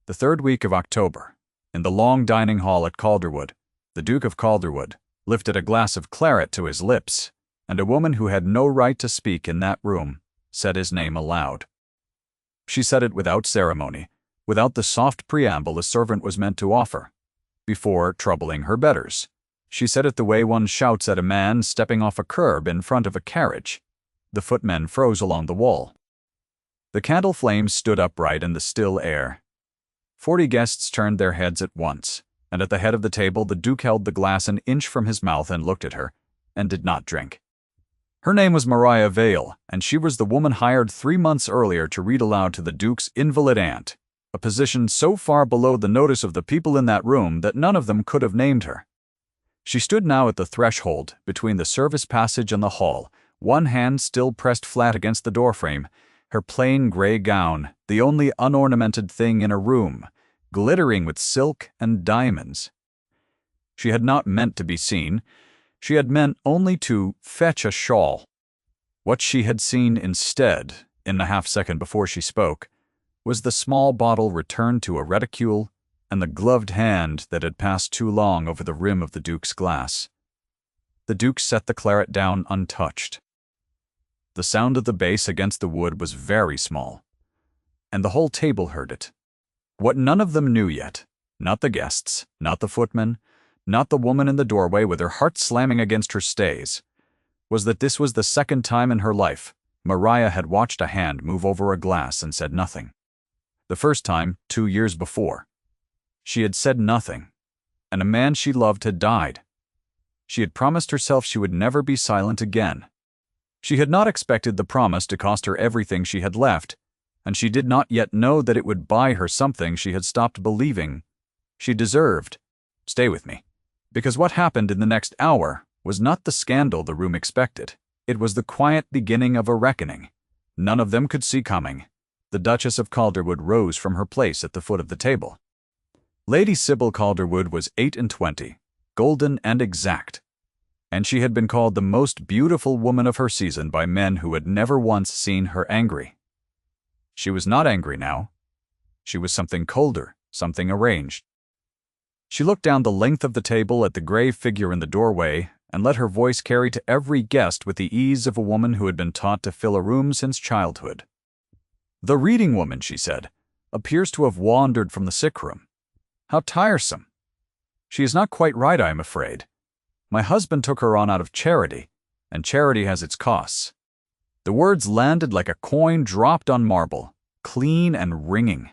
The third week of October, in the long dining hall at Calderwood, the Duke of Calderwood lifted a glass of claret to his lips, and a woman who had no right to speak in that room said his name aloud. She said it without ceremony, without the soft preamble a servant was meant to offer, before troubling her betters. She said it the way one shouts at a man stepping off a curb in front of a carriage. The footmen froze along the wall. The candle flames stood upright in the still air. 40 guests turned their heads at once, and at the head of the table the Duke held the glass an inch from his mouth and looked at her, and did not drink. Her name was Maria Vale, and she was the woman hired 3 months earlier to read aloud to the Duke's invalid aunt, a position so far below the notice of the people in that room that none of them could have named her. She stood now at the threshold, between the service passage and the hall, one hand still pressed flat against the doorframe, her plain gray gown, the only unornamented thing in a room, glittering with silk and diamonds. She had not meant to be seen. She had meant only to fetch a shawl. What she had seen instead, in the half-second before she spoke, was the small bottle returned to a reticule and the gloved hand that had passed too long over the rim of the Duke's glass. The Duke set the claret down untouched. The sound of the bass against the wood was very small, and the whole table heard it. What none of them knew yet, not the guests, not the footmen, not the woman in the doorway with her heart slamming against her stays, was that this was the second time in her life Maria had watched a hand move over a glass and said nothing. The first time, 2 years before. She had said nothing, and a man she loved had died. She had promised herself she would never be silent again. She had not expected the promise to cost her everything she had left, and she did not yet know that it would buy her something she had stopped believing she deserved. Stay with me. Because what happened in the next hour was not the scandal the room expected. It was the quiet beginning of a reckoning. None of them could see coming. The Duchess of Calderwood rose from her place at the foot of the table. Lady Sybil Calderwood was 28, golden and exact, and she had been called the most beautiful woman of her season by men who had never once seen her angry. She was not angry now. She was something colder, something arranged. She looked down the length of the table at the grave figure in the doorway and let her voice carry to every guest with the ease of a woman who had been taught to fill a room since childhood. "The reading woman," she said, "appears to have wandered from the sick room. How tiresome. She is not quite right, I am afraid. My husband took her on out of charity, and charity has its costs." The words landed like a coin dropped on marble, clean and ringing.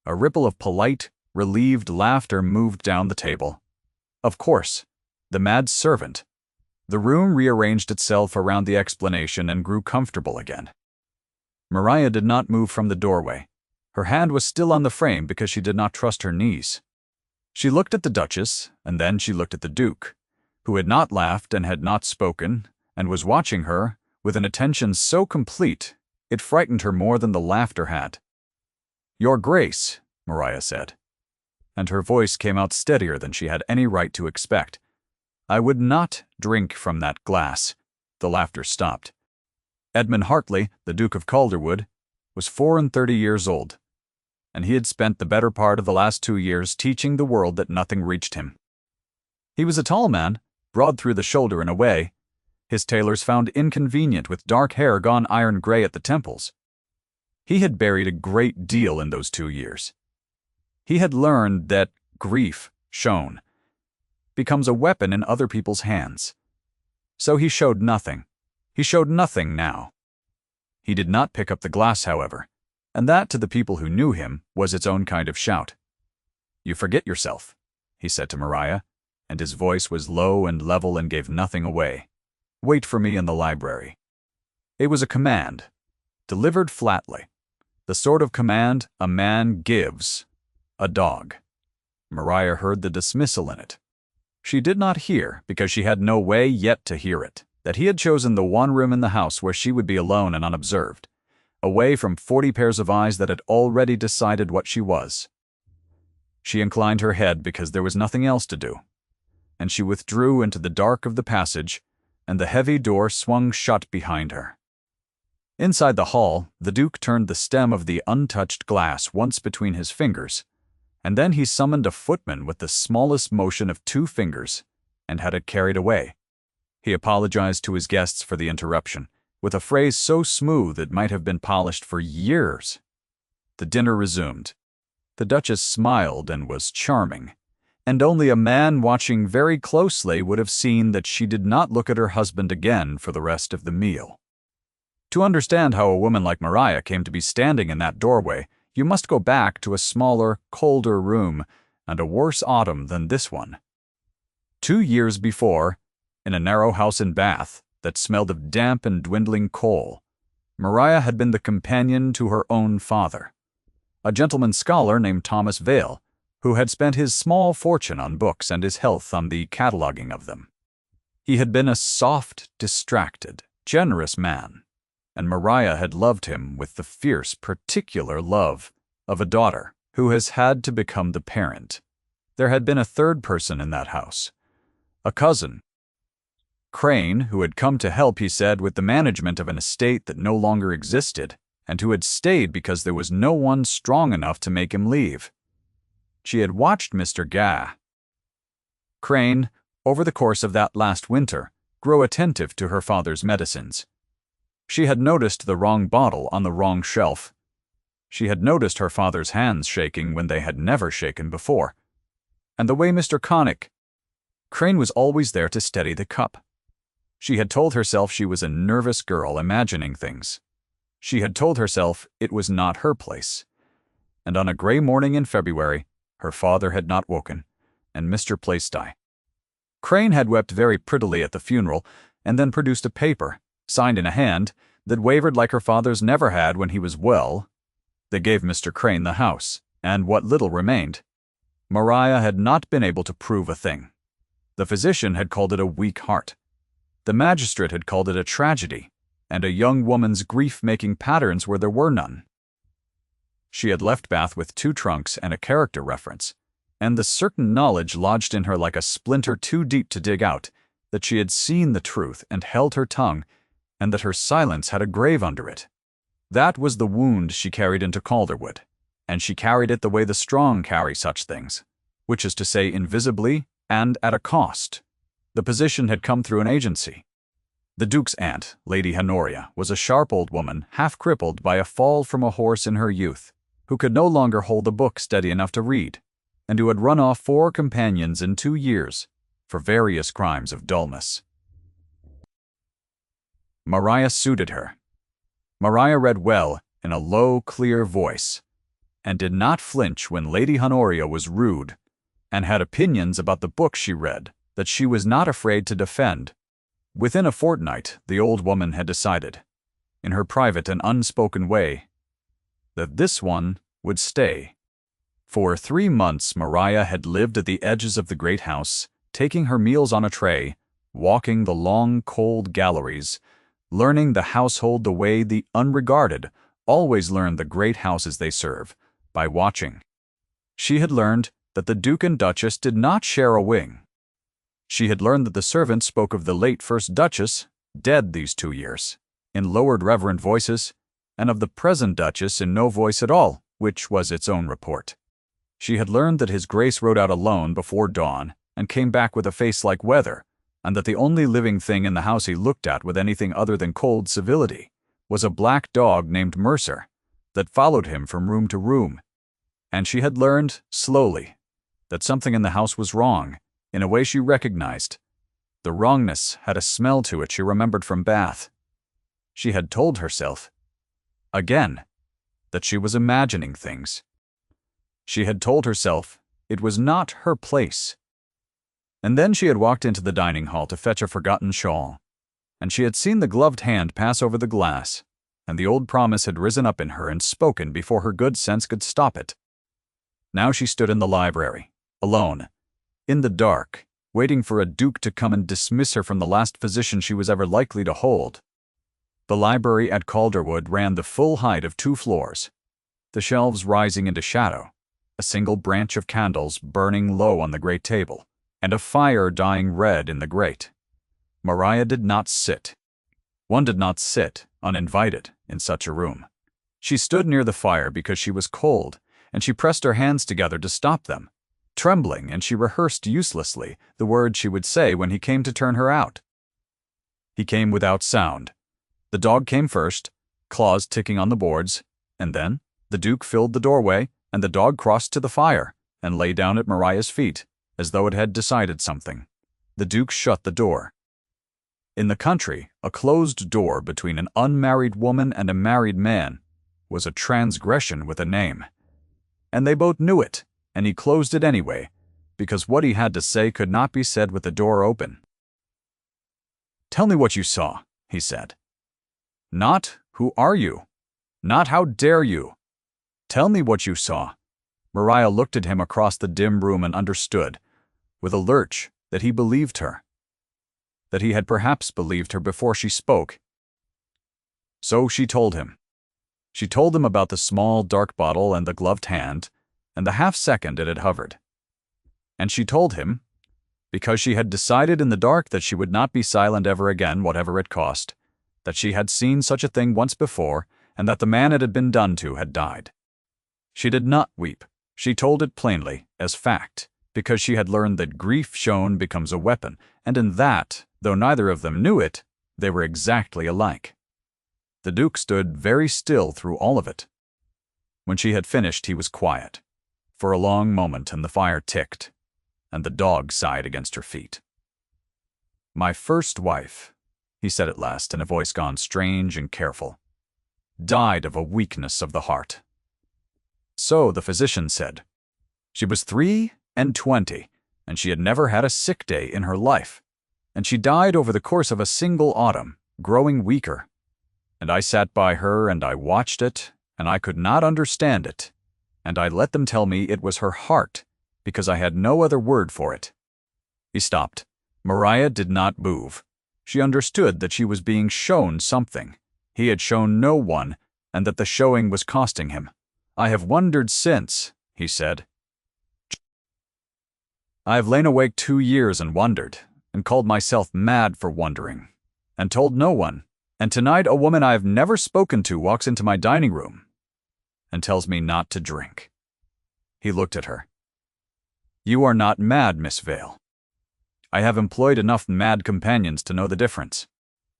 A ripple of polite, relieved laughter moved down the table. Of course, the mad servant. The room rearranged itself around the explanation and grew comfortable again. Maria did not move from the doorway. Her hand was still on the frame because she did not trust her knees. She looked at the Duchess, and then she looked at the Duke, who had not laughed and had not spoken, and was watching her with an attention so complete it frightened her more than the laughter had. "Your Grace," Maria said, and her voice came out steadier than she had any right to expect, "I would not drink from that glass." The laughter stopped. Edmund Hartley, the Duke of Calderwood, was 34 years old, and he had spent the better part of the last 2 years teaching the world that nothing reached him. He was a tall man, broad through the shoulder in a way, his tailors found inconvenient with dark hair gone iron gray at the temples. He had buried a great deal in those 2 years. He had learned that grief, shown, becomes a weapon in other people's hands. So he showed nothing. He showed nothing now. He did not pick up the glass, however, and that, to the people who knew him, was its own kind of shout. "You forget yourself," he said to Maria, and his voice was low and level and gave nothing away. "Wait for me in the library." It was a command, delivered flatly, the sort of command a man gives a dog. Maria heard the dismissal in it. She did not hear, because she had no way yet to hear it, that he had chosen the one room in the house where she would be alone and unobserved, away from 40 pairs of eyes that had already decided what she was. She inclined her head because there was nothing else to do, and she withdrew into the dark of the passage, and the heavy door swung shut behind her. Inside the hall, the Duke turned the stem of the untouched glass once between his fingers, and then he summoned a footman with the smallest motion of 2 fingers and had it carried away. He apologized to his guests for the interruption, with a phrase so smooth it might have been polished for years. The dinner resumed. The Duchess smiled and was charming, and only a man watching very closely would have seen that she did not look at her husband again for the rest of the meal. To understand how a woman like Maria came to be standing in that doorway, you must go back to a smaller, colder room and a worse autumn than this one. 2 years before, in a narrow house in Bath that smelled of damp and dwindling coal, Maria had been the companion to her own father, a gentleman scholar named Thomas Vale, who had spent his small fortune on books and his health on the cataloguing of them. He had been a soft, distracted, generous man, and Maria had loved him with the fierce, particular love of a daughter who has had to become the parent. There had been a third person in that house, a cousin, Crane, who had come to help, he said, with the management of an estate that no longer existed, and who had stayed because there was no one strong enough to make him leave. She had watched Mr. Crane, over the course of that last winter, grow attentive to her father's medicines. She had noticed the wrong bottle on the wrong shelf. She had noticed her father's hands shaking when they had never shaken before, and the way Mr. Crane was always there to steady the cup. She had told herself she was a nervous girl imagining things. She had told herself it was not her place. And on a gray morning in February, her father had not woken, and Mr. Crane had wept very prettily at the funeral, and then produced a paper, signed in a hand, that wavered like her father's never had when he was well. They gave Mr. Crane the house, and what little remained. Maria had not been able to prove a thing. The physician had called it a weak heart. The magistrate had called it a tragedy, and a young woman's grief-making patterns where there were none. She had left Bath with 2 trunks and a character reference, and the certain knowledge lodged in her like a splinter too deep to dig out, that she had seen the truth and held her tongue, and that her silence had a grave under it. That was the wound she carried into Calderwood, and she carried it the way the strong carry such things, which is to say invisibly and at a cost. The position had come through an agency. The Duke's aunt, Lady Honoria, was a sharp old woman, half-crippled by a fall from a horse in her youth, who could no longer hold a book steady enough to read, and who had run off 4 companions in 2 years for various crimes of dullness. Maria suited her. Maria read well in a low, clear voice, and did not flinch when Lady Honoria was rude, and had opinions about the books she read that she was not afraid to defend. Within a fortnight, the old woman had decided, in her private and unspoken way, that this one would stay. For 3 months Maria had lived at the edges of the great house, taking her meals on a tray, walking the long, cold galleries, learning the household the way the unregarded always learn the great houses they serve, by watching. She had learned that the Duke and Duchess did not share a wing. She had learned that the servants spoke of the late first Duchess, dead these 2 years, in lowered reverent voices, and of the present Duchess in no voice at all, which was its own report. She had learned that His Grace rode out alone before dawn and came back with a face like weather, and that the only living thing in the house he looked at with anything other than cold civility was a black dog named Mercer that followed him from room to room. And she had learned, slowly, that something in the house was wrong, in a way she recognized. The wrongness had a smell to it she remembered from Bath. She had told herself, again, that she was imagining things. She had told herself it was not her place. And then she had walked into the dining hall to fetch a forgotten shawl, and she had seen the gloved hand pass over the glass, and the old promise had risen up in her and spoken before her good sense could stop it. Now she stood in the library, alone, in the dark, waiting for a duke to come and dismiss her from the last position she was ever likely to hold. The library at Calderwood ran the full height of 2 floors, the shelves rising into shadow, a single branch of candles burning low on the great table, and a fire dying red in the grate. Maria did not sit. One did not sit, uninvited, in such a room. She stood near the fire because she was cold, and she pressed her hands together to stop them. Trembling, and she rehearsed uselessly the words she would say when he came to turn her out. He came without sound. The dog came first, claws ticking on the boards, and then the Duke filled the doorway, and the dog crossed to the fire and lay down at Maria's feet, as though it had decided something. The Duke shut the door. In the country, a closed door between an unmarried woman and a married man was a transgression with a name. And they both knew it, and he closed it anyway, because what he had to say could not be said with the door open. "Tell me what you saw," he said. "Not, who are you? Not, how dare you? Tell me what you saw." Maria looked at him across the dim room and understood, with a lurch, that he believed her. That he had perhaps believed her before she spoke. So she told him. She told him about the small, dark bottle and the gloved hand, and the half-second it had hovered. And she told him, because she had decided in the dark that she would not be silent ever again, whatever it cost, that she had seen such a thing once before, and that the man it had been done to had died. She did not weep. She told it plainly, as fact, because she had learned that grief shown becomes a weapon, and in that, though neither of them knew it, they were exactly alike. The Duke stood very still through all of it. When she had finished, he was quiet, for a long moment, and the fire ticked, and the dog sighed against her feet. "My first wife," he said at last in a voice gone strange and careful, "died of a weakness of the heart." So the physician said. She was 23, and she had never had a sick day in her life, and she died over the course of a single autumn, growing weaker. And I sat by her, and I watched it, and I could not understand it, and I let them tell me it was her heart, because I had no other word for it. He stopped. Maria did not move. She understood that she was being shown something. He had shown no one, and that the showing was costing him. "I have wondered since," he said. "I have lain awake 2 years and wondered, and called myself mad for wondering, and told no one. And tonight a woman I have never spoken to walks into my dining room and tells me not to drink." He looked at her. "You are not mad, Miss Vale. I have employed enough mad companions to know the difference.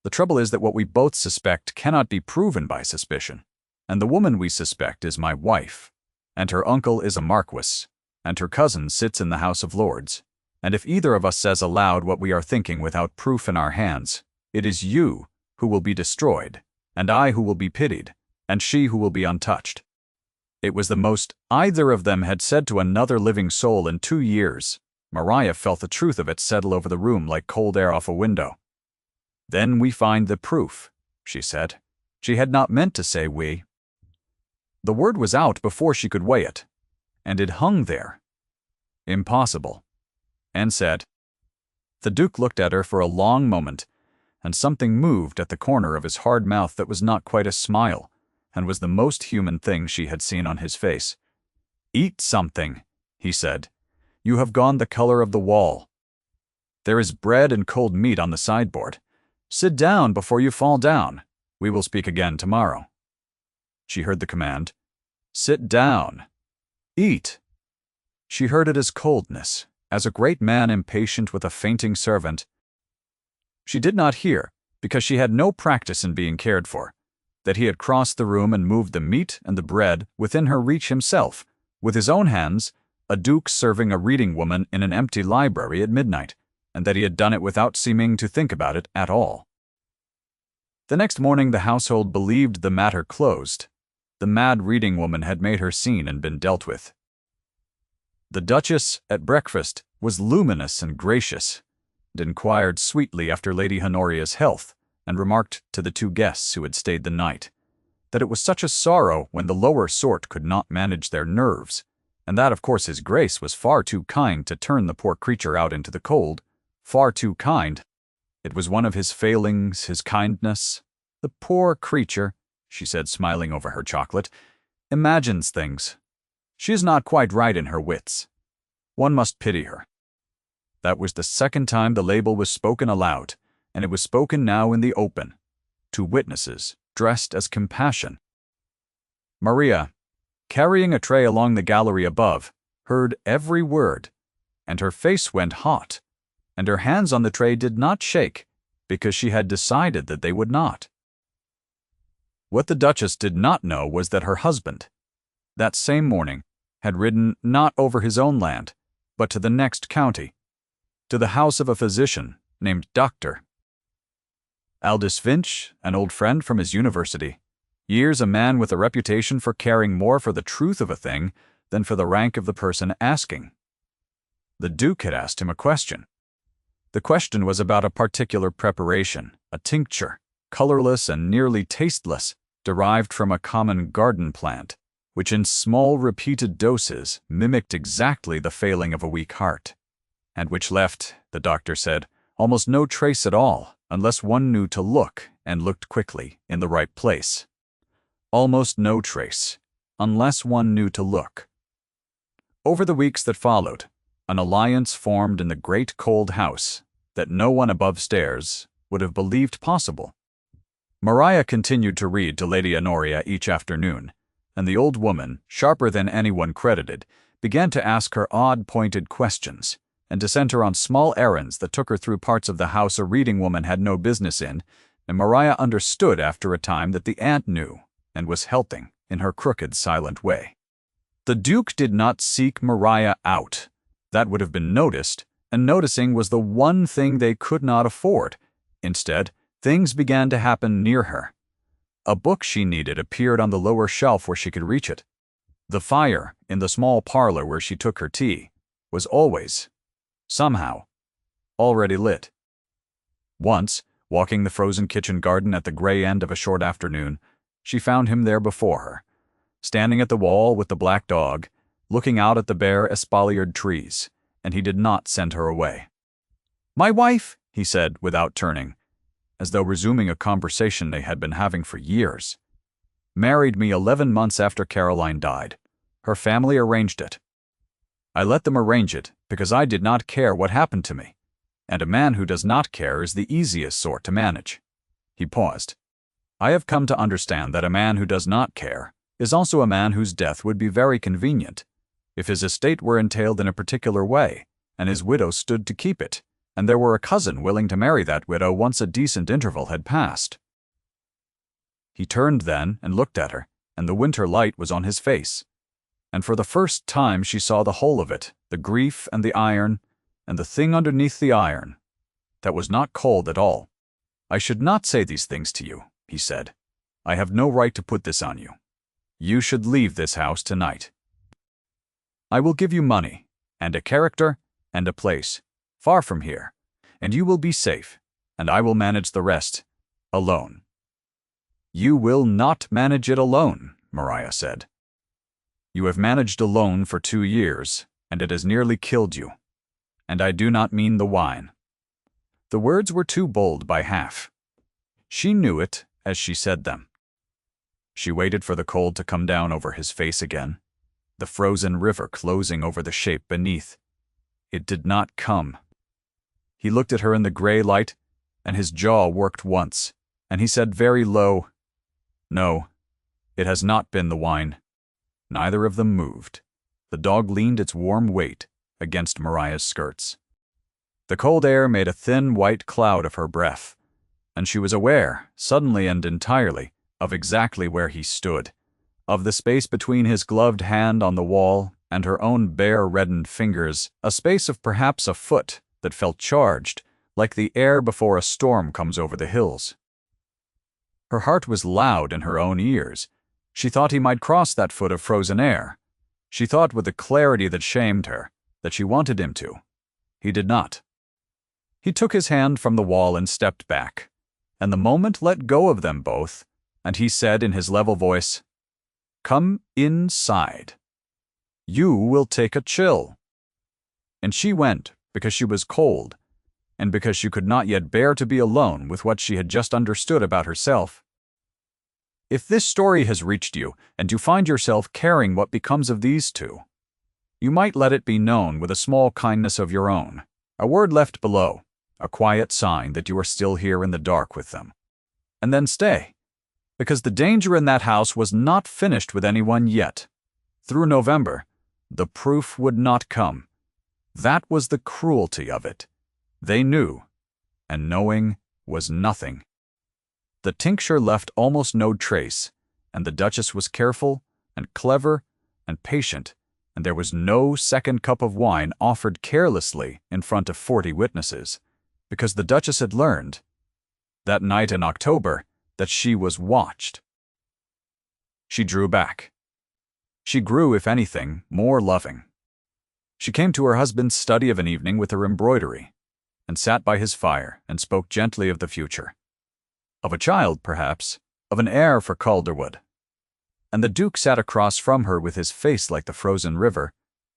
The trouble is that what we both suspect cannot be proven by suspicion, and the woman we suspect is my wife, and her uncle is a marquis, and her cousin sits in the House of Lords, and if either of us says aloud what we are thinking without proof in our hands, it is you who will be destroyed, and I who will be pitied, and she who will be untouched." It was the most either of them had said to another living soul in 2 years. Maria felt the truth of it settle over the room like cold air off a window. "Then we find the proof," she said. She had not meant to say we. The word was out before she could weigh it, and it hung there. Impossible. And said. The Duke looked at her for a long moment, and something moved at the corner of his hard mouth that was not quite a smile, and was the most human thing she had seen on his face. "Eat something," he said. "You have gone the color of the wall. There is bread and cold meat on the sideboard. Sit down before you fall down. We will speak again tomorrow." She heard the command. "Sit down. Eat." She heard it as coldness, as a great man impatient with a fainting servant. She did not hear, because she had no practice in being cared for, that he had crossed the room and moved the meat and the bread within her reach himself, with his own hands, a duke serving a reading woman in an empty library at midnight, and that he had done it without seeming to think about it at all. The next morning the household believed the matter closed. The mad reading woman had made her scene and been dealt with. The Duchess, at breakfast, was luminous and gracious, and inquired sweetly after Lady Honoria's health, and remarked to the 2 guests who had stayed the night, that it was such a sorrow when the lower sort could not manage their nerves, and that of course his Grace was far too kind to turn the poor creature out into the cold, far too kind. It was one of his failings, his kindness. "The poor creature," she said, smiling over her chocolate, "imagines things. She is not quite right in her wits. One must pity her." That was the second time the label was spoken aloud, and it was spoken now in the open, to witnesses dressed as compassion. "Maria," carrying a tray along the gallery above, heard every word, and her face went hot, and her hands on the tray did not shake, because she had decided that they would not. What the Duchess did not know was that her husband, that same morning, had ridden not over his own land, but to the next county, to the house of a physician named Dr. Aldous Finch, an old friend from his university, years a man with a reputation for caring more for the truth of a thing than for the rank of the person asking. The Duke had asked him a question. The question was about a particular preparation, a tincture, colorless and nearly tasteless, derived from a common garden plant, which in small repeated doses mimicked exactly the failing of a weak heart, and which left, the doctor said, almost no trace at all unless one knew to look and looked quickly in the right place. Almost no trace, unless one knew to look. Over the weeks that followed, an alliance formed in the great cold house that no one above stairs would have believed possible. Maria continued to read to Lady Honoria each afternoon, and the old woman, sharper than anyone credited, began to ask her odd pointed questions, and to send her on small errands that took her through parts of the house a reading woman had no business in, and Maria understood after a time that the aunt knew, and was helping in her crooked, silent way. The Duke did not seek Maria out. That would have been noticed, and noticing was the one thing they could not afford. Instead, things began to happen near her. A book she needed appeared on the lower shelf where she could reach it. The fire, in the small parlor where she took her tea, was always, somehow, already lit. Once, walking the frozen kitchen garden at the gray end of a short afternoon, she found him there before her, standing at the wall with the black dog, looking out at the bare espaliered trees, and he did not send her away. "My wife," he said without turning, as though resuming a conversation they had been having for years, "married me 11 months after Caroline died. Her family arranged it. I let them arrange it because I did not care what happened to me, and a man who does not care is the easiest sort to manage." He paused. "I have come to understand that a man who does not care is also a man whose death would be very convenient, if his estate were entailed in a particular way, and his widow stood to keep it, and there were a cousin willing to marry that widow once a decent interval had passed." He turned then and looked at her, and the winter light was on his face, and for the first time she saw the whole of it, the grief and the iron, and the thing underneath the iron, that was not cold at all. "I should not say these things to you," he said. "I have no right to put this on you. You should leave this house tonight. I will give you money, and a character, and a place, far from here, and you will be safe, and I will manage the rest, alone." "You will not manage it alone," Maria said. "You have managed alone for 2 years, and it has nearly killed you. And I do not mean the wine." The words were too bold by half. She knew it as she said them. She waited for the cold to come down over his face again, the frozen river closing over the shape beneath. It did not come. He looked at her in the gray light, and his jaw worked once, and he said very low, "No, it has not been the wine." Neither of them moved. The dog leaned its warm weight against Maria's skirts. The cold air made a thin white cloud of her breath, and she was aware, suddenly and entirely, of exactly where he stood, of the space between his gloved hand on the wall and her own bare reddened fingers, a space of perhaps a foot that felt charged, like the air before a storm comes over the hills. Her heart was loud in her own ears. She thought he might cross that foot of frozen air. She thought with a clarity that shamed her, that she wanted him to. He did not. He took his hand from the wall and stepped back, and the moment let go of them both, and he said in his level voice, "Come inside. You will take a chill." And she went because she was cold, and because she could not yet bear to be alone with what she had just understood about herself. If this story has reached you, and you find yourself caring what becomes of these two, you might let it be known with a small kindness of your own, a word left below, a quiet sign that you are still here in the dark with them. And then stay, because the danger in that house was not finished with anyone yet. Through November, the proof would not come. That was the cruelty of it. They knew, and knowing was nothing. The tincture left almost no trace, and the Duchess was careful and clever and patient, and there was no second cup of wine offered carelessly in front of 40 witnesses, because the Duchess had learned, that night in October, that she was watched. She drew back. She grew, if anything, more loving. She came to her husband's study of an evening with her embroidery, and sat by his fire and spoke gently of the future. Of a child, perhaps, of an heir for Calderwood. And the Duke sat across from her with his face like the frozen river,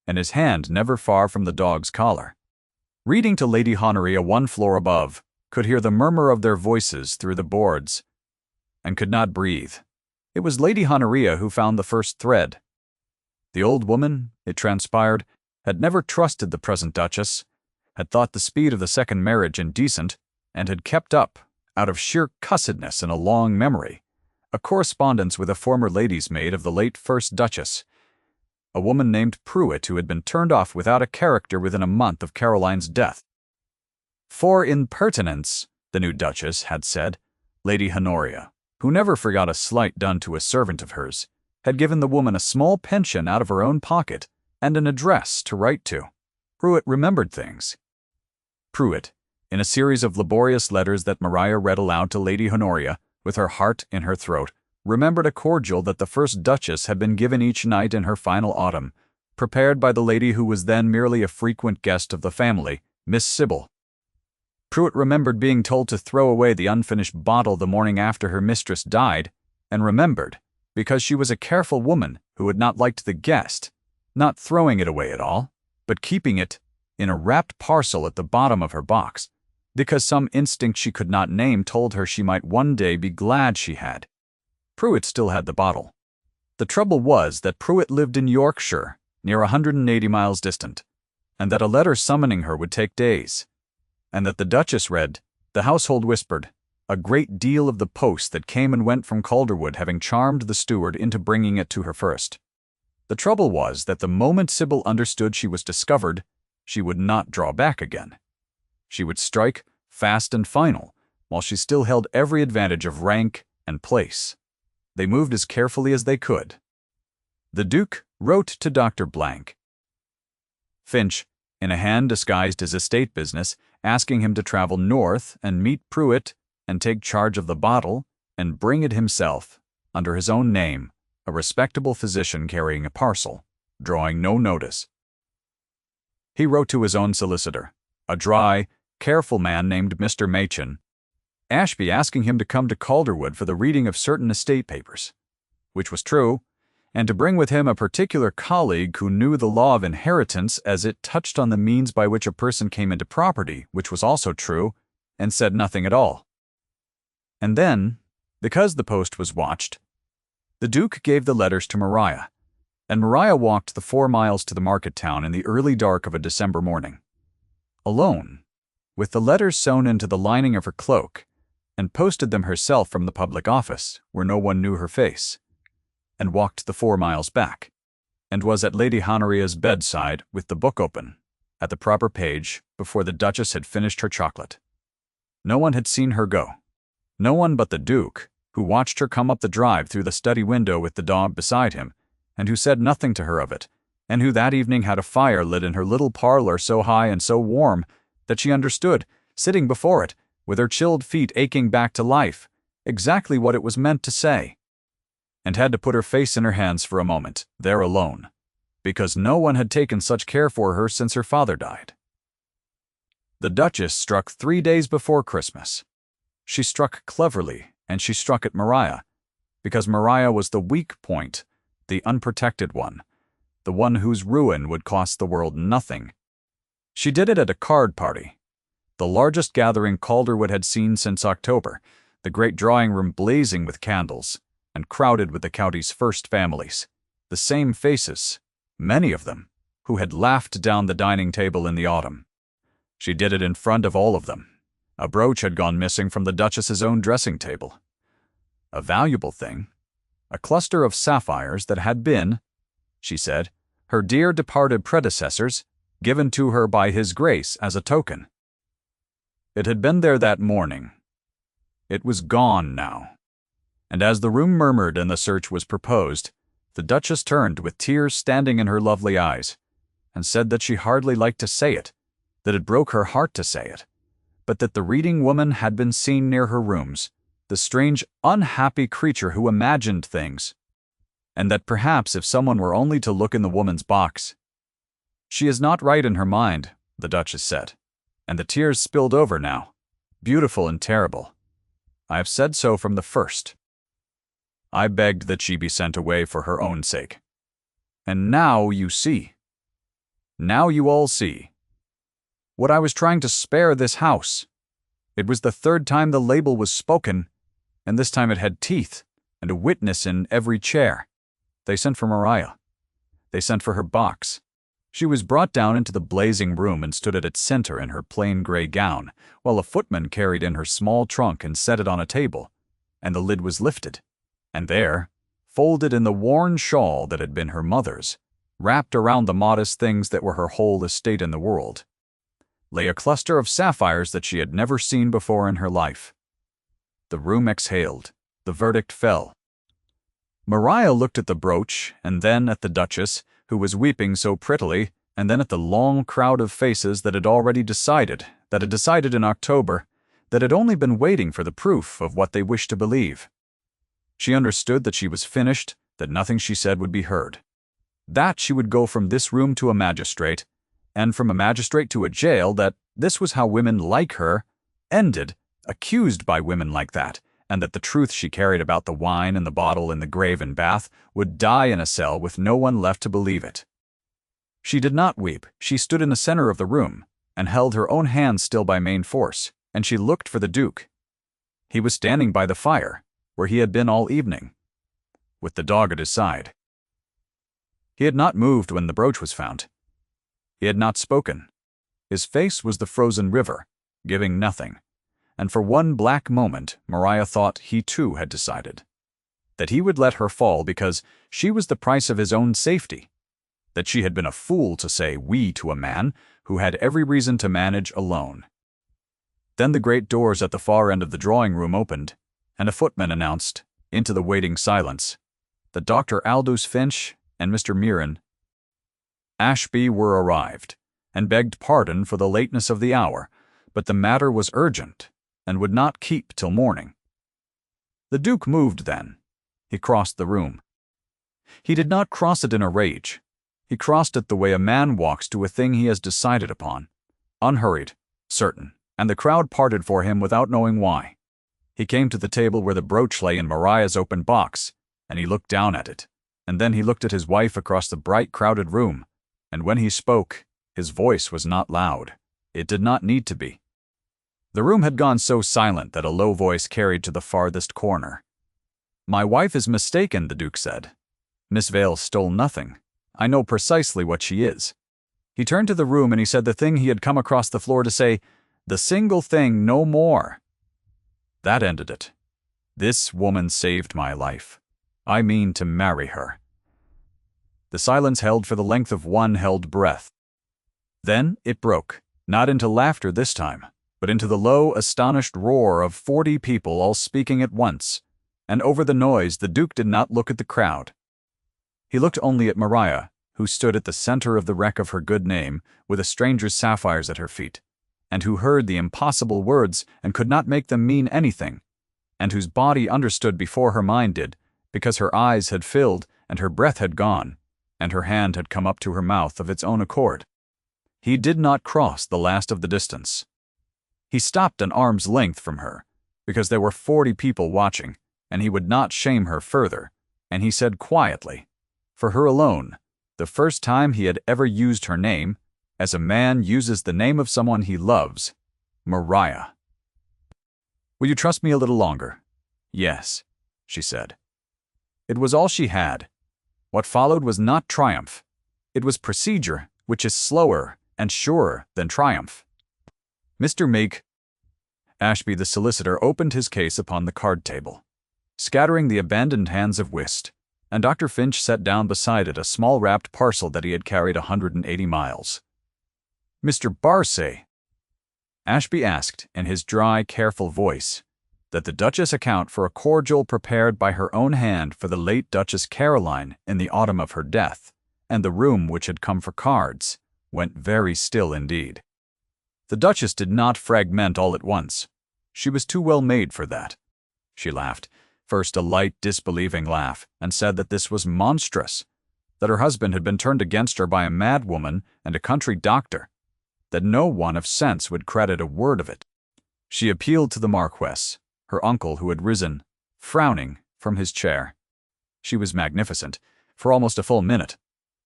and his hand never far from the dog's collar. Reading to Lady Honoria one floor above, could hear the murmur of their voices through the boards, and could not breathe. It was Lady Honoria who found the first thread. The old woman, it transpired, had never trusted the present Duchess, had thought the speed of the second marriage indecent, and had kept up, out of sheer cussedness and a long memory, a correspondence with a former lady's maid of the late first Duchess, a woman named Pruitt who had been turned off without a character within a month of Caroline's death. For impertinence, the new Duchess had said, Lady Honoria, who never forgot a slight done to a servant of hers, had given the woman a small pension out of her own pocket and an address to write to. Pruitt remembered things. Pruitt, in a series of laborious letters that Maria read aloud to Lady Honoria, with her heart in her throat, remembered a cordial that the first Duchess had been given each night in her final autumn, prepared by the lady who was then merely a frequent guest of the family, Miss Sybil. Pruitt remembered being told to throw away the unfinished bottle the morning after her mistress died, and remembered, because she was a careful woman who had not liked the guest, not throwing it away at all, but keeping it in a wrapped parcel at the bottom of her box, because some instinct she could not name told her she might one day be glad she had. Pruitt still had the bottle. The trouble was that Pruitt lived in Yorkshire, near 180 miles distant, and that a letter summoning her would take days, and that the Duchess read, the household whispered, a great deal of the post that came and went from Calderwood having charmed the steward into bringing it to her first. The trouble was that the moment Sybil understood she was discovered, she would not draw back again. She would strike fast and final, while she still held every advantage of rank and place. They moved as carefully as they could. The Duke wrote to Dr. Blank. Finch, in a hand disguised as estate business, asking him to travel north and meet Pruitt and take charge of the bottle and bring it himself, under his own name, a respectable physician carrying a parcel, drawing no notice. He wrote to his own solicitor, a dry, careful man named Mr. Machin, Ashby, asking him to come to Calderwood for the reading of certain estate papers, which was true, and to bring with him a particular colleague who knew the law of inheritance as it touched on the means by which a person came into property, which was also true, and said nothing at all. And then, because the post was watched, the Duke gave the letters to Maria, and Maria walked the 4 miles to the market town in the early dark of a December morning, alone, with the letters sewn into the lining of her cloak, and posted them herself from the public office, where no one knew her face, and walked the 4 miles back, and was at Lady Honoria's bedside with the book open, at the proper page, before the Duchess had finished her chocolate. No one had seen her go. No one but the Duke, who watched her come up the drive through the study window with the dog beside him, and who said nothing to her of it, and who that evening had a fire lit in her little parlor so high and so warm that she understood, sitting before it, with her chilled feet aching back to life, exactly what it was meant to say, and had to put her face in her hands for a moment, there alone, because no one had taken such care for her since her father died. The Duchess struck 3 days before Christmas. She struck cleverly, and she struck at Maria, because Maria was the weak point, the unprotected one, the one whose ruin would cost the world nothing. She did it at a card party, the largest gathering Calderwood had seen since October, the great drawing room blazing with candles, and crowded with the county's first families, the same faces, many of them, who had laughed down the dining table in the autumn. She did it in front of all of them. A brooch had gone missing from the Duchess's own dressing table. A valuable thing, a cluster of sapphires that had been, she said, "her dear departed predecessors, given to her by His grace as a token." It had been there that morning. It was gone now. And as the room murmured and the search was proposed, the Duchess turned with tears standing in her lovely eyes, and said that she hardly liked to say it, that it broke her heart to say it, but that the reading woman had been seen near her rooms, the strange, unhappy creature who imagined things, and that perhaps if someone were only to look in the woman's box. "She is not right in her mind," the Duchess said, and the tears spilled over now, beautiful and terrible. "I have said so from the first. I begged that she be sent away for her own sake. And now you see. Now you all see. What I was trying to spare this house. It was the third time the label was spoken, and this time it had teeth, and a witness in every chair. They sent for Maria. They sent for her box. She was brought down into the blazing room and stood at its center in her plain gray gown, while a footman carried in her small trunk and set it on a table, and the lid was lifted. And there, folded in the worn shawl that had been her mother's, wrapped around the modest things that were her whole estate in the world, lay a cluster of sapphires that she had never seen before in her life. The room exhaled. The verdict fell. Maria looked at the brooch, and then at the Duchess, who was weeping so prettily, and then at the long crowd of faces that had already decided, that had decided in October, that had only been waiting for the proof of what they wished to believe. She understood that she was finished, that nothing she said would be heard. That she would go from this room to a magistrate, and from a magistrate to a jail, that this was how women like her ended, accused by women like that, and that the truth she carried about the wine and the bottle in the grave in Bath would die in a cell with no one left to believe it. She did not weep. She stood in the center of the room, and held her own hand still by main force, and she looked for the Duke. He was standing by the fire, where he had been all evening, with the dog at his side. He had not moved when the brooch was found. He had not spoken. His face was the frozen river, giving nothing. And for one black moment, Maria thought he too had decided. That he would let her fall because she was the price of his own safety. That she had been a fool to say "we" to a man who had every reason to manage alone. Then the great doors at the far end of the drawing-room opened, and a footman announced, into the waiting silence, that Dr. Aldous Finch and Mr. Mirren Ashby were arrived, and begged pardon for the lateness of the hour, but the matter was urgent, and would not keep till morning. The Duke moved then. He crossed the room. He did not cross it in a rage. He crossed it the way a man walks to a thing he has decided upon, unhurried, certain, and the crowd parted for him without knowing why. He came to the table where the brooch lay in Maria's open box, and he looked down at it, and then he looked at his wife across the bright, crowded room, and when he spoke, his voice was not loud. It did not need to be. The room had gone so silent that a low voice carried to the farthest corner. "My wife is mistaken," the Duke said. "Miss Vale stole nothing. I know precisely what she is." He turned to the room and he said the thing he had come across the floor to say, the single thing, no more. That ended it. This woman saved my life. I mean to marry her. The silence held for the length of one held breath. Then it broke, not into laughter this time, but into the low, astonished roar of 40 people all speaking at once, and over the noise the Duke did not look at the crowd. He looked only at Maria, who stood at the center of the wreck of her good name, with a stranger's sapphires at her feet, and who heard the impossible words and could not make them mean anything, and whose body understood before her mind did, because her eyes had filled and her breath had gone, and her hand had come up to her mouth of its own accord. He did not cross the last of the distance. He stopped an arm's length from her, because there were 40 people watching, and he would not shame her further, and he said quietly, for her alone, the first time he had ever used her name, as a man uses the name of someone he loves, Maria. "Will you trust me a little longer?" "Yes," she said. It was all she had. What followed was not triumph. It was procedure, which is slower and surer than triumph. Mr. Meek, Ashby the solicitor opened his case upon the card table, scattering the abandoned hands of whist, and Dr. Finch set down beside it a small wrapped parcel that he had carried 180 miles. "Mr. Barsay," Ashby asked in his dry, careful voice, "that the Duchess account for a cordial prepared by her own hand for the late Duchess Caroline in the autumn of her death, and the room which had come for cards, went very still indeed. The Duchess did not fragment all at once. She was too well made for that." She laughed, first a light, disbelieving laugh, and said that this was monstrous, that her husband had been turned against her by a madwoman and a country doctor, that no one of sense would credit a word of it. She appealed to the Marquess, her uncle, who had risen, frowning, from his chair. She was magnificent, for almost a full minute,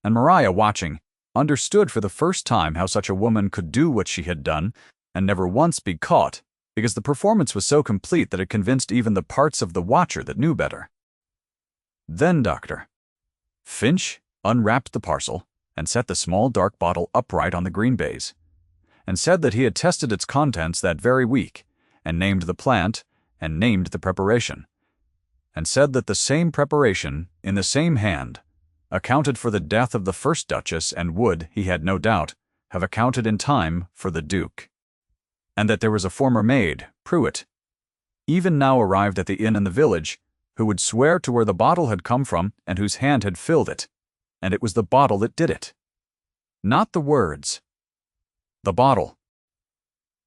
and Maria, watching, understood for the first time how such a woman could do what she had done and never once be caught, because the performance was so complete that it convinced even the parts of the watcher that knew better. Then Dr. Finch unwrapped the parcel and set the small dark bottle upright on the green baize, and said that he had tested its contents that very week, and named the plant, and named the preparation, and said that the same preparation, in the same hand, accounted for the death of the first Duchess and would, he had no doubt, have accounted in time for the Duke. And that there was a former maid, Pruitt, even now arrived at the inn in the village, who would swear to where the bottle had come from and whose hand had filled it, and it was the bottle that did it. Not the words. The bottle.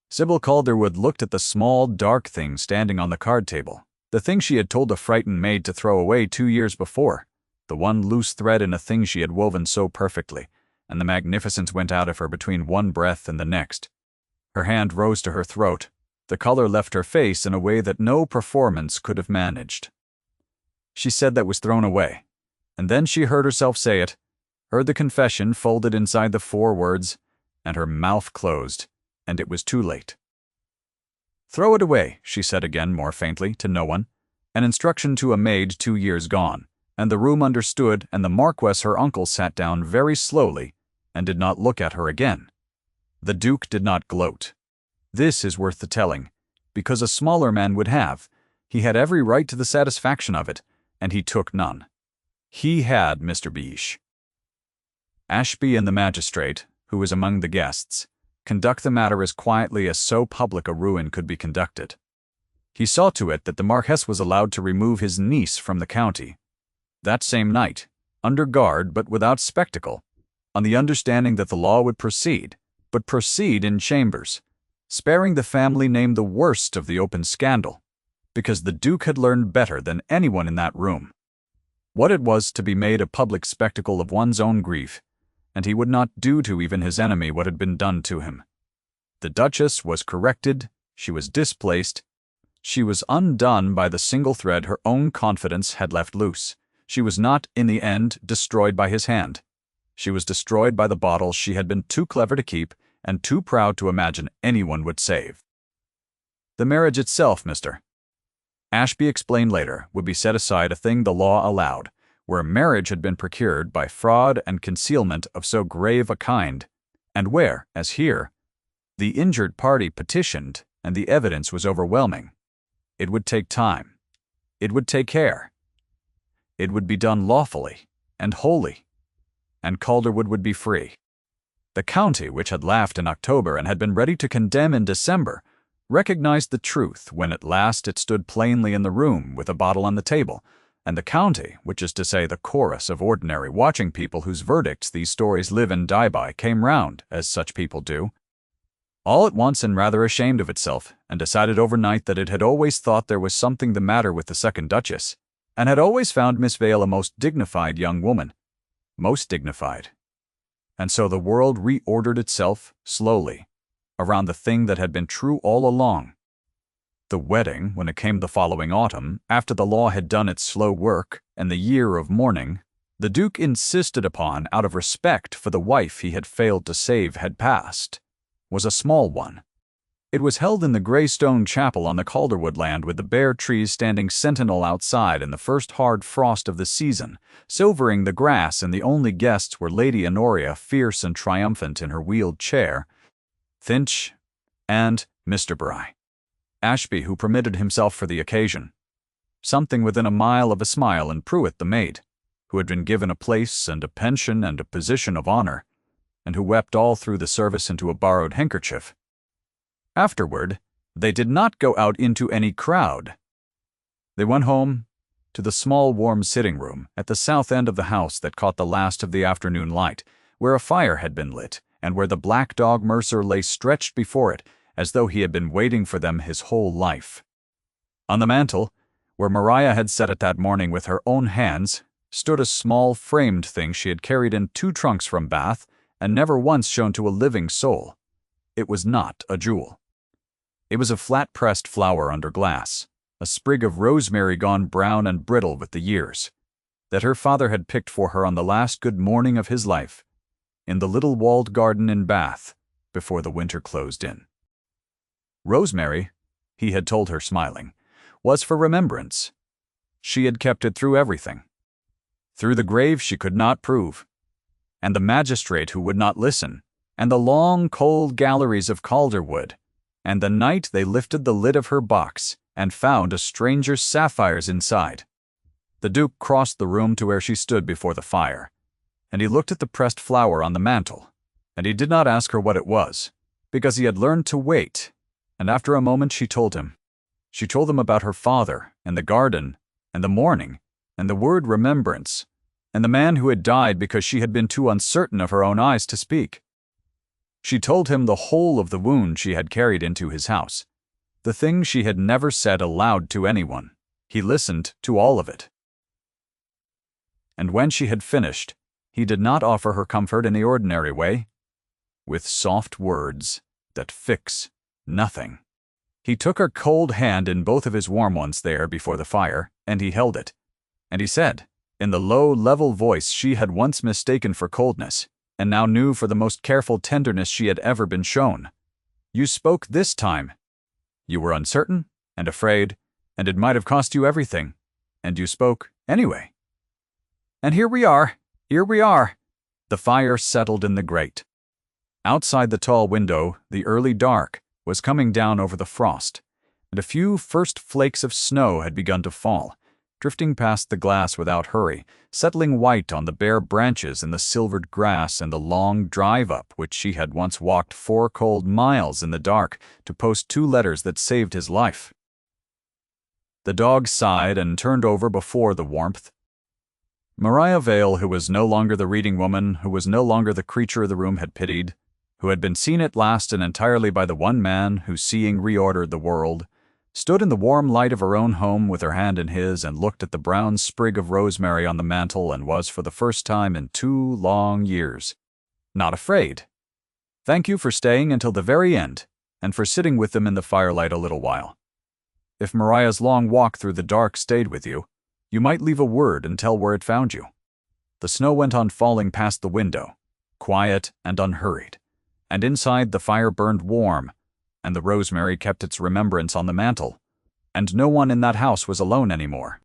Sybil Calderwood looked at the small, dark thing standing on the card table, the thing she had told the frightened maid to throw away 2 years before, the one loose thread in a thing she had woven so perfectly, and the magnificence went out of her between one breath and the next. Her hand rose to her throat. The color left her face in a way that no performance could have managed. She said that was thrown away, and then she heard herself say it, heard the confession folded inside the 4 words, and her mouth closed, and it was too late. "Throw it away," she said again more faintly, to no one, an instruction to a maid 2 years gone, and the room understood, and the Marquess, her uncle, sat down very slowly and did not look at her again. The Duke did not gloat. This is worth the telling, because a smaller man would have. He had every right to the satisfaction of it, and he took none. He had Mr. Beesh. Ashby and the magistrate, who was among the guests, conduct the matter as quietly as so public a ruin could be conducted. He saw to it that the Marquess was allowed to remove his niece from the county that same night, under guard but without spectacle, on the understanding that the law would proceed, but proceed in chambers, sparing the family name the worst of the open scandal, because the Duke had learned better than anyone in that room what it was to be made a public spectacle of one's own grief, and he would not do to even his enemy what had been done to him. The Duchess was corrected, she was displaced, she was undone by the single thread her own confidence had left loose. She was not, in the end, destroyed by his hand. She was destroyed by the bottle she had been too clever to keep and too proud to imagine anyone would save. The marriage itself, Mr. Ashby explained later, would be set aside, a thing the law allowed, where marriage had been procured by fraud and concealment of so grave a kind, and where, as here, the injured party petitioned and the evidence was overwhelming. It would take time. It would take care. It would be done lawfully and wholly, and Calderwood would be free. The county, which had laughed in October and had been ready to condemn in December, recognized the truth when at last it stood plainly in the room with a bottle on the table, and the county, which is to say the chorus of ordinary watching people whose verdicts these stories live and die by, came round, as such people do, all at once and rather ashamed of itself, and decided overnight that it had always thought there was something the matter with the second Duchess, and had always found Miss Vale a most dignified young woman. Most dignified. And so the world reordered itself, slowly, around the thing that had been true all along. The wedding, when it came the following autumn, after the law had done its slow work, and the year of mourning, the Duke insisted upon, out of respect for the wife he had failed to save, had passed, was a small one. It was held in the grey stone chapel on the Calderwood land, with the bare trees standing sentinel outside in the first hard frost of the season, silvering the grass, and the only guests were Lady Honoria, fierce and triumphant in her wheeled chair, Finch, and Mr. Bry. Ashby, who permitted himself for the occasion something within a mile of a smile, and Pruitt the maid, who had been given a place and a pension and a position of honor, and who wept all through the service into a borrowed handkerchief. Afterward, they did not go out into any crowd. They went home to the small warm sitting room at the south end of the house that caught the last of the afternoon light, where a fire had been lit, and where the black dog Mercer lay stretched before it, as though he had been waiting for them his whole life. On the mantel, where Maria had set it that morning with her own hands, stood a small framed thing she had carried in 2 trunks from Bath and never once shown to a living soul. It was not a jewel. It was a flat-pressed flower under glass, a sprig of rosemary gone brown and brittle with the years, that her father had picked for her on the last good morning of his life, in the little walled garden in Bath, before the winter closed in. Rosemary, he had told her smiling, was for remembrance. She had kept it through everything. Through the grave she could not prove, and the magistrate who would not listen, and the long cold galleries of Calderwood, and the night they lifted the lid of her box and found a stranger's sapphires inside. The Duke crossed the room to where she stood before the fire, and he looked at the pressed flower on the mantel, and he did not ask her what it was, because he had learned to wait, and after a moment she told him. She told him about her father, and the garden, and the morning, and the word remembrance, and the man who had died because she had been too uncertain of her own eyes to speak. She told him the whole of the wound she had carried into his house, the thing she had never said aloud to anyone. He listened to all of it. And when she had finished, he did not offer her comfort in the ordinary way, with soft words that fix nothing. He took her cold hand in both of his warm ones there before the fire, and he held it, and he said, in the low, level voice she had once mistaken for coldness, and now knew for the most careful tenderness she had ever been shown, "You spoke this time. You were uncertain and afraid, and it might have cost you everything, and you spoke anyway. And here we are, here we are." The fire settled in the grate. Outside the tall window, the early dark was coming down over the frost, and a few first flakes of snow had begun to fall, drifting past the glass without hurry, settling white on the bare branches and the silvered grass and the long drive-up which she had once walked 4 cold miles in the dark to post 2 letters that saved his life. The dog sighed and turned over before the warmth. Maria Vale, who was no longer the reading woman, who was no longer the creature the room had pitied, who had been seen at last and entirely by the one man who seeing reordered the world, stood in the warm light of her own home with her hand in his and looked at the brown sprig of rosemary on the mantel and was for the first time in 2 long years not afraid. Thank you for staying until the very end and for sitting with them in the firelight a little while. If Maria's long walk through the dark stayed with you, you might leave a word and tell where it found you. The snow went on falling past the window, quiet and unhurried, and inside the fire burned warm, and the rosemary kept its remembrance on the mantel, and no one in that house was alone anymore.